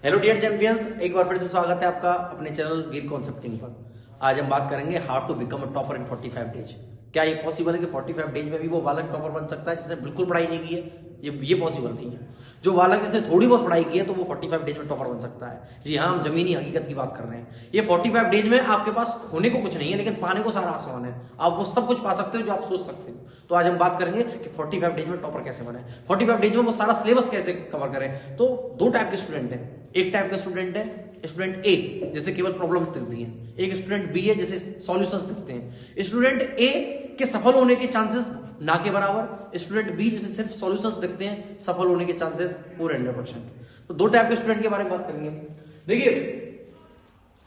Hello dear champions, एक बार फिर से स्वागत है आपका अपने चैनल वीर कॉन्सेप्टिंग पर। आज हम बात करेंगे how to become a topper in 45 days. क्या ये पॉसिबल है कि 45 डेज में भी वो बालक टॉपर बन सकता है जिसने बिल्कुल पढ़ाई नहीं की है? ये पॉसिबल नहीं है। जो बालक जिसने थोड़ी बहुत पढ़ाई की है तो वो 45 डेज में टॉपर बन सकता है। जी हाँ, हम जमीनी हकीकत की बात कर रहे हैं। ये 45 डेज में आपके पास खोने को कुछ नहीं है, लेकिन पाने को सारा आसमान है। आप वो सब कुछ पा सकते हो जो आप सोच सकते हो। तो आज हम बात करेंगे कि 45 डेज में टॉपर कैसे बने, 45 डेज में वो सारा सिलेबस कैसे कवर करें। तो दो टाइप के स्टूडेंट हैं। एक टाइप का स्टूडेंट है स्टूडेंट ए, जैसे केवल प्रॉब्लम्स दिखती हैं। एक स्टूडेंट बी है, जैसे सॉल्यूशंस दिखते हैं। स्टूडेंट ए के सफल होने के चांसेस ना के बराबर, स्टूडेंट बी जैसे सिर्फ सॉल्यूशंस दिखते हैं, सफल होने के चांसेस पूरे 100%। तो दो टाइप के स्टूडेंट के बारे में बात करेंगे। देखिए,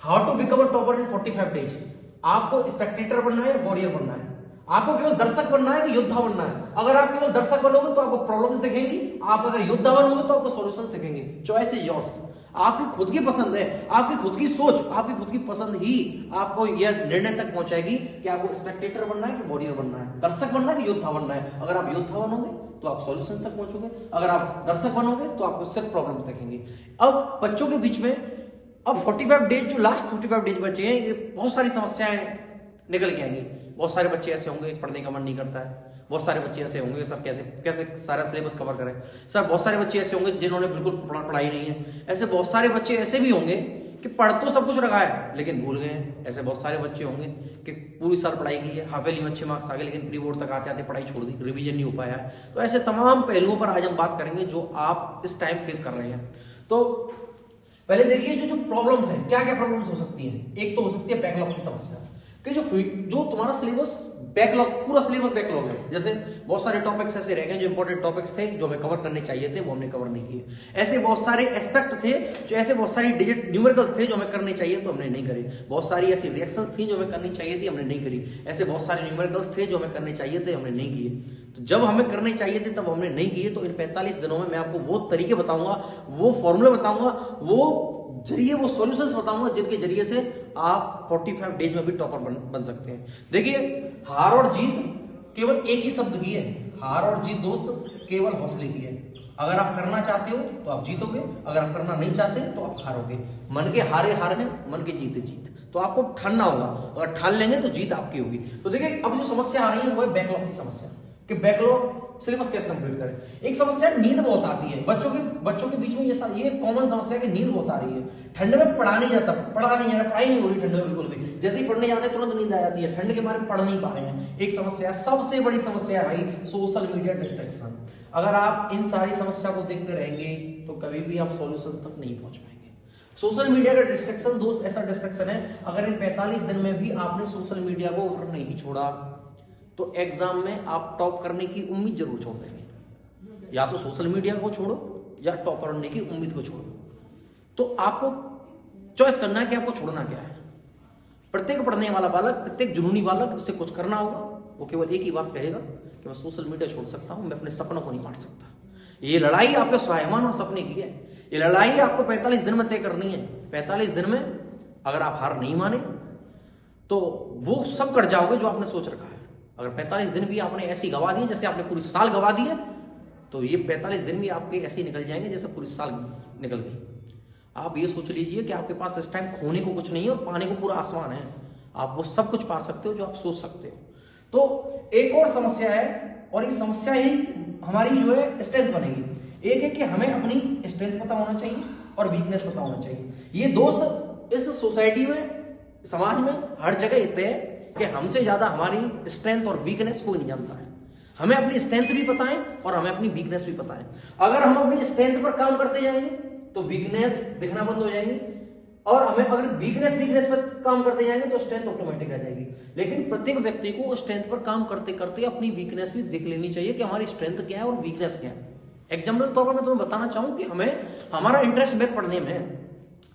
how to become a topper in 45 days. आपको स्पेक्टेटर बनना है या वॉरियर बनना है? आपको केवल दर्शक बनना है कि योद्धा बनना है? अगर आप केवल दर्शक बनोगे तो आपको प्रॉब्लम्स दिखेंगी, आप अगर योद्धा बनोगे तो आपको सॉल्यूशंस दिखेंगे। Choice is yours. आपकी खुद की पसंद है, आपकी खुद की सोच, आपकी खुद की पसंद ही आपको यह निर्णय तक पहुंचाएगी कि आपको स्पेक्टेटर बनना है कि वॉरियर बनना है, दर्शक बनना है कि योद्धा बनना है। अगर आप योद्धा बनोगे तो आप सॉल्यूशन तक पहुंचोगे, अगर आप दर्शक बनोगे तो आपको सिर्फ प्रॉब्लम्स दिखेंगी। अब बच्चों के बीच में अब 45 डेज, जो लास्ट 45 डेज बचे हैं, ये बहुत सारी समस्याएं निकल के आएंगी। बहुत सारे बच्चे ऐसे होंगे पढ़ने का मन नहीं करता है। बहुत सारे बच्चे ऐसे होंगे सर कैसे कैसे सारा सिलेबस कवर करें। सर बहुत सारे बच्चे ऐसे होंगे जिन्होंने बिल्कुल पढ़ाई नहीं है। ऐसे बहुत सारे बच्चे ऐसे भी होंगे कि पढ़ तो सब कुछ रखा है लेकिन भूल गए हैं। ऐसे बहुत सारे बच्चे होंगे कि पूरी साल पढ़ाई की है, हाफेली में अच्छे मार्क्स आ गए, लेकिन प्री बोर्ड तक आते आते पढ़ाई छोड़ दी, रिवीजन नहीं हो पाया है। तो ऐसे तमाम पहलुओं पर आज हम बात करेंगे जो आप इस टाइम फेस कर रहे हैं। तो पहले देखिए जो प्रॉब्लम्स हैं, क्या क्या प्रॉब्लम्स हो सकती हैं। एक तो हो सकती है बैकलॉग की समस्या, कि जो तुम्हारा सिलेबस बैकलॉग, पूरा सिलेबस बैकलॉग है। जैसे बहुत सारे टॉपिक्स ऐसे रह गए जो इंपॉर्टेंट टॉपिक्स थे, जो हमें कवर करने चाहिए थे, वो हमने कवर नहीं किए। ऐसे बहुत सारे एस्पेक्ट थे, जो ऐसे बहुत सारी डिजिट न्यूमेरिकल्स थे जो हमें करने चाहिए तो हमने नहीं करे। बहुत सारी ऐसी रिएक्शंस थी जो हमें करनी चाहिए थी, हमने नहीं करी। ऐसे बहुत सारे न्यूमेरिकल्स थे जो हमें करने चाहिए थे, हमने नहीं किए। तो जब हमें करने चाहिए थे तब हमने नहीं किए। तो इन 45 दिनों में मैं आपको वो तरीके बताऊंगा, वो फॉर्मूले बताऊंगा, वो जरिए, वो सॉल्यूशंस बताऊंगा जिनके जरिए से आप 45 डेज में भी टॉपर बन सकते हैं। देखिए, हार और जीत केवल एक ही शब्द की है। हार और जीत दोस्त केवल हौसले की है। अगर आप करना चाहते हो तो आप जीतोगे, अगर आप करना नहीं चाहते तो आप हारोगे। मन के हारे हार है, मन के जीते जीत। तो आपको ठानना होगा, अगर ठान लेंगे तो जीत आपकी होगी। तो देखिए, अब जो समस्या आ रही है वो है बैकलॉग की समस्या, कि बैकलॉग सिलेबस कैसे कंप्लीट करें। एक समस्या नींद बहुत आती है बच्चों के बीच में। ये कॉमन समस्या है कि नींद बहुत आ रही है। ठंड में पढ़ा नहीं जाता, पढ़ाई नहीं हो रही ठंड में बिल्कुल भी। जैसे ही पढ़ने जाते हैं तुरंत नींद आ जाती है, ठंड के मारे पढ़ नहीं पा रहे हैं। एक समस्या, सबसे बड़ी समस्या है भाई सोशल मीडिया डिस्ट्रैक्शन। अगर आप इन सारी समस्या को देखते रहेंगे तो कभी भी आप सॉल्यूशन तक नहीं पहुंच पाएंगे। सोशल मीडिया का डिस्ट्रैक्शन दोस्त ऐसा डिस्ट्रैक्शन है, अगर इन 45 दिन में भी आपने सोशल मीडिया को अगर नहीं छोड़ा तो एग्जाम में आप टॉप करने की उम्मीद जरूर छोड़ देंगे। या तो सोशल मीडिया को छोड़ो या टॉपर बनने की उम्मीद को छोड़ो। तो आपको चॉइस करना है कि आपको छोड़ना क्या है। प्रत्येक पढ़ने वाला बालक, प्रत्येक जुनूनी बालक जिससे कुछ करना होगा, वो केवल एक ही बात कहेगा कि मैं सोशल मीडिया छोड़ सकता हूं, मैं अपने सपनों को नहीं मार सकता। ये लड़ाई आपके स्वाभिमान और सपने की है। ये लड़ाई आपको 45 दिन में तय करनी है। 45 दिन में अगर आप हार नहीं माने तो वो सब कर जाओगे जो आपने सोच रखा है। अगर 45 दिन भी आपने ऐसी गवा दी जैसे आपने पूरी साल गवा दी है, तो ये 45 दिन भी आपके ऐसे ही निकल जाएंगे जैसे पूरी साल निकल गई। आप ये सोच लीजिए कि आपके पास इस टाइम खोने को कुछ नहीं है और पाने को पूरा आसमान है। आप वो सब कुछ पा सकते हो जो आप सोच सकते हो। तो एक और समस्या है, और ये समस्या ही हमारी जो है स्ट्रेंथ बनेगी। एक है कि हमें अपनी स्ट्रेंथ पता होना चाहिए और वीकनेस पता होना चाहिए। ये दोस्त इस सोसाइटी में, समाज में हर जगह इतने हैं कि हमसे ज्यादा हमारी स्ट्रेंथ और वीकनेस कोई नहीं जानता है। हमें अपनी स्ट्रेंथ भी पता है और हमें अपनी वीकनेस भी पता है। अगर हम अपनी स्ट्रेंथ पर काम करते जाएंगे तो वीकनेस दिखना बंद हो जाएगी, और हमें अगर वीकनेस पर काम करते जाएंगे तो स्ट्रेंथ ऑटोमेटिक रह जाएगी। लेकिन प्रत्येक व्यक्ति को स्ट्रेंथ पर काम करते करते अपनी वीकनेस भी देख लेनी चाहिए कि हमारी स्ट्रेंथ क्या है और वीकनेस क्या है। एग्जाम्पल के तौर पर मैं तुम्हें बताना चाहूं कि हमारा इंटरेस्ट मैथ पढ़ने में है,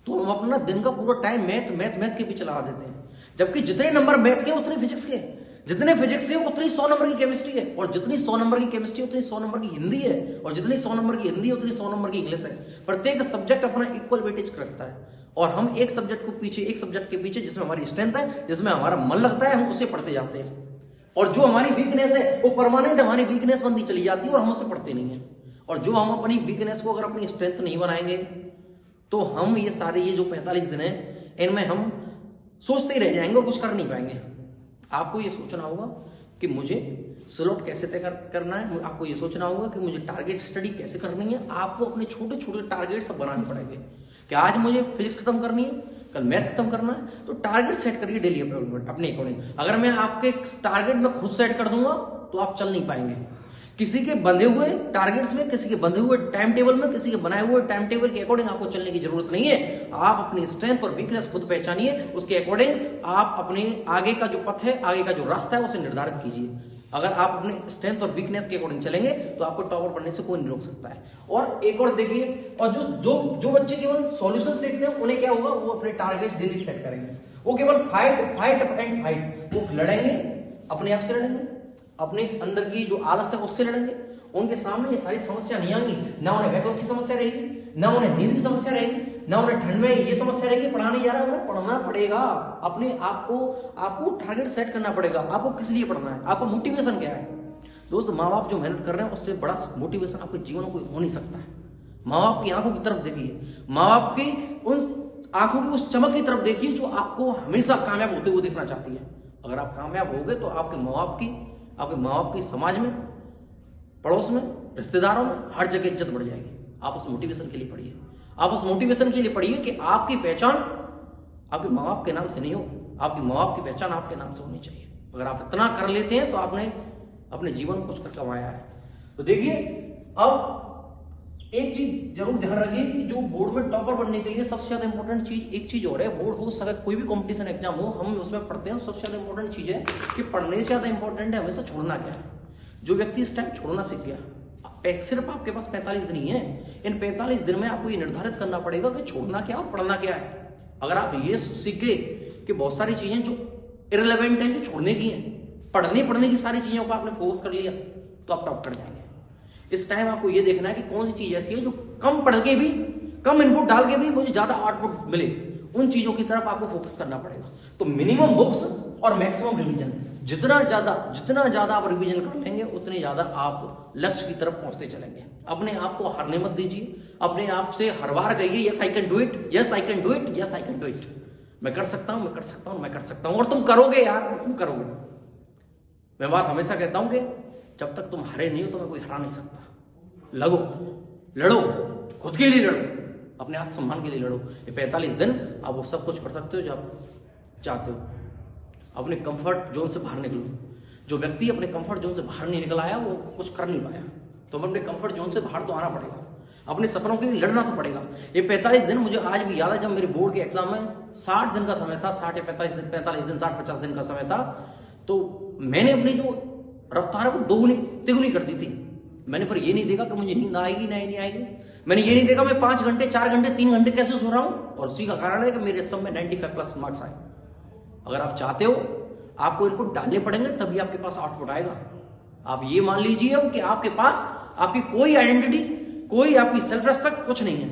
तो हम अपना दिन का पूरा टाइम मैथ के पीछे लगा देते हैं। जबकि जितने नंबर मैथ के उतने फिजिक्स के, जितने फिजिक्स के उतनी 100 नंबर की केमिस्ट्री है, और जितनी 100 नंबर की केमिस्ट्री उतनी 100 नंबर की हिंदी है, और जितनी 100 नंबर की हिंदी उतनी 100 नंबर की इंग्लिश है। प्रत्येक सब्जेक्ट अपना इक्वल वेटेज रखता है, और हम एक सब्जेक्ट के पीछे जिसमें हमारी स्ट्रेंथ है, जिसमें हमारा मन लगता है, हम उसे पढ़ते जाते हैं। और जो हमारी वीकनेस है वो परमानेंट हमारी वीकनेस बनती चली जाती है और हम उसे पढ़ते नहीं है। और जो हम अपनी वीकनेस को अगर अपनी स्ट्रेंथ नहीं बनाएंगे तो हम ये सारे ये जो 45 दिन है इनमें हम सोचते ही रह जाएंगे और कुछ कर नहीं पाएंगे। आपको ये सोचना होगा कि मुझे स्लॉट कैसे तय करना है, आपको ये सोचना होगा कि मुझे टारगेट स्टडी कैसे करनी है। आपको अपने छोटे छोटे टारगेट सब बनाने पड़ेंगे कि आज मुझे फिजिक्स खत्म करनी है, कल मैथ खत्म करना है, तो टारगेट सेट करिए डेली अपने अकॉर्डिंग। अगर मैं आपके टारगेट में खुद सेट कर दूंगा तो आप चल नहीं पाएंगे। किसी के बंधे हुए टारगेट्स में, किसी के बंधे हुए टाइम टेबल में, किसी के बनाए हुए टाइम टेबल के अकॉर्डिंग आपको चलने की जरूरत नहीं है। आप अपनी स्ट्रेंथ और वीकनेस खुद पहचानिए, उसके अकॉर्डिंग आप अपने आगे का जो पथ है, आगे का जो रास्ता है उसे निर्धारित कीजिए। अगर आप अपने स्ट्रेंथ और वीकनेस के अकॉर्डिंग चलेंगे तो आपको टॉपर बनने से कोई नहीं रोक सकता है। और एक और देखिए, और जो बच्चे केवल सॉल्यूशंस देखते हैं उन्हें क्या होगा, वो अपने टारगेट्स डेली सेट करेंगे। वो केवल फाइट एंड फाइट, वो लड़ेंगे, अपने आप से लड़ेंगे, अपने अंदर की जो आलस है उससे लड़ेंगे। उनके सामने ये सारी समस्या नहीं आएंगी, ना उन्हें बैकलॉग की समस्या रहेगी, ना उन्हें नींद की समस्या रहेगी, ना उन्हें ठंड में ये समस्या रहेगी पढ़ा नहीं जा रहा है। उन्हें पढ़ना पड़ेगा, अपने आपको टारगेट सेट करना पड़ेगा। आपको किस लिए पढ़ना है, आपको मोटिवेशन क्या है। दोस्त, माँ बाप जो मेहनत कर रहे हैं उससे बड़ा मोटिवेशन आपके जीवन में कोई हो नहीं सकता है। माँ बाप की आंखों की तरफ देखिए, माँ बाप की उन आंखों की उस चमक की तरफ देखिए जो आपको हमेशा कामयाब होते हुए देखना चाहती है। अगर आप कामयाब हो गए तो आपके माँ बाप की समाज में, पड़ोस में, रिश्तेदारों में, हर जगह इज्जत बढ़ जाएगी। आप उस मोटिवेशन के लिए पढ़िए, आप उस मोटिवेशन के लिए पढ़िए कि आपकी पहचान आपके माँ बाप के नाम से नहीं हो, आपकी माँ बाप की पहचान आपके नाम से होनी चाहिए। अगर आप इतना कर लेते हैं तो आपने अपने जीवन में कुछ कर कमाया है। तो देखिए, अब एक चीज जरूर ध्यान रखिए कि जो बोर्ड में टॉपर बनने के लिए सबसे ज्यादा इंपॉर्टेंट चीज, एक चीज और है, बोर्ड हो सके कोई भी कंपटीशन एग्जाम हो, हम उसमें पढ़ते हैं, सबसे ज्यादा इंपॉर्टेंट चीज है कि पढ़ने से ज्यादा इंपॉर्टेंट है हमेशा छोड़ना क्या है। जो व्यक्ति इस टाइम छोड़ना सीख गया, सिर्फ आपके पास 45 दिन ही है, इन 45 दिन में आपको ये निर्धारित करना पड़ेगा कि छोड़ना क्या और पढ़ना क्या है। अगर आप ये सीख गए कि बहुत सारी चीजें जो इररिलेवेंट हैं, जो छोड़ने की हैं, पढ़ने की सारी चीजों पर आपने फोकस कर लिया तो आप टॉप कर जाएंगे। इस टाइम आपको ये देखना है कि कौन सी चीज ऐसी है जो कम पढ़ के भी, कम इनपुट डाल के भी मुझे ज्यादा आउटपुट मिले, उन चीजों की तरफ आपको फोकस करना पड़ेगा। तो मिनिमम बुक्स और मैक्सिमम रिवीजन, जितना ज्यादा आप रिवीजन कर लेंगे उतने ज्यादा आप लक्ष्य की तरफ पहुंचते चलेंगे। अपने आप को हारने मत दीजिए, अपने आप से हर बार कहिए yes I can do it, yes I can do it, yes I can do it. मैं कर सकता हूं, मैं कर सकता हूं, मैं कर सकता हूं। और तुम करोगे यार, तुम करोगे। मैं बात हमेशा कहता हूं कि जब तक तुम हारे नहीं हो तो मैं कोई हरा नहीं सकता। लगो, लड़ो, खुद के लिए लड़ो, अपने आत्मसम्मान के लिए लड़ो। ये 45 दिन आप वो सब कुछ कर सकते हो जो आप चाहते हो। अपने कंफर्ट जोन से बाहर निकलो। जो व्यक्ति अपने कंफर्ट जोन से बाहर नहीं निकल आया वो कुछ कर नहीं पाया। तो हम अपने कंफर्ट जोन से बाहर तो आना पड़ेगा, अपने सपनों के लिए लड़ना तो पड़ेगा। ये 45 दिन मुझे आज भी याद है, जब मेरे बोर्ड के एग्जाम में 60 दिन का समय था, 60 या 45 दिन 60-50 दिन का समय था, तो मैंने अपनी जो रफ्तार है वो दोगुनी तिगुनी कर दी थी। मैंने फिर ये नहीं देखा कि मुझे नींद आएगी नहीं आएगी, मैंने ये नहीं देखा मैं 5 घंटे 4 घंटे 3 घंटे कैसे सो रहा हूं, और उसी का कारण है कि मेरे सब में 95+ मार्क्स आए। अगर आप चाहते हो, आपको इनपुट डालने पड़ेंगे तभी आपके पास आउटपुट आएगा। आप ये मान लीजिए अब कि आपके पास आपकी कोई आइडेंटिटी, कोई आपकी सेल्फ रेस्पेक्ट कुछ नहीं है।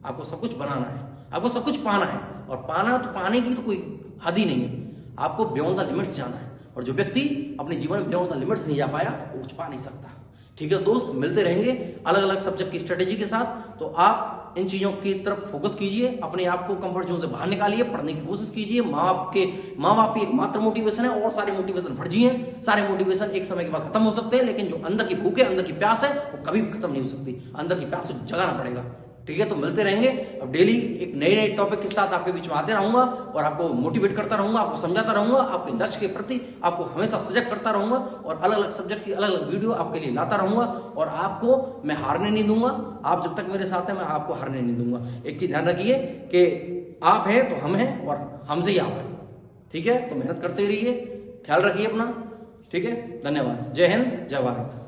आपको सब कुछ बनाना है, आपको सब कुछ पाना है, और पाने की तो कोई हद ही नहीं है। आपको बियॉन्ड द लिमिट्स जाना है, और जो व्यक्ति अपने जीवन में बियॉन्ड द लिमिट्स नहीं जा पाया वो कुछ पा नहीं सकता। ठीक है दोस्त, मिलते रहेंगे अलग अलग सब्जेक्ट की स्ट्रेटेजी के साथ। तो आप इन चीजों की तरफ फोकस कीजिए, अपने आप को कंफर्ट जोन से बाहर निकालिए, पढ़ने की कोशिश कीजिए। माँ बाप की एकमात्र मोटिवेशन है, और सारे मोटिवेशन फर्जी हैं। सारे मोटिवेशन एक समय के बाद खत्म हो सकते हैं, लेकिन जो अंदर की भूख है, अंदर की प्यास है, वो कभी खत्म नहीं हो सकती। अंदर की प्यास को जगाना पड़ेगा। ठीक है, तो मिलते रहेंगे। अब डेली एक नए टॉपिक के साथ आपके बीच में आते रहूंगा, और आपको मोटिवेट करता रहूंगा, आपको समझाता रहूंगा, आपके लक्ष्य के प्रति आपको हमेशा सजग करता रहूंगा, और अलग अलग सब्जेक्ट की अलग अलग वीडियो आपके लिए लाता रहूंगा। और आपको मैं हारने नहीं दूंगा। आप जब तक मेरे साथ हैं, मैं आपको हारने नहीं दूंगा। एक चीज ध्यान रखिए कि आप हैं तो हम हैं, और हमसे ही आप हैं। ठीक है, तो मेहनत करते रहिए, ख्याल रखिए अपना। ठीक है, धन्यवाद। जय हिंद, जय भारत।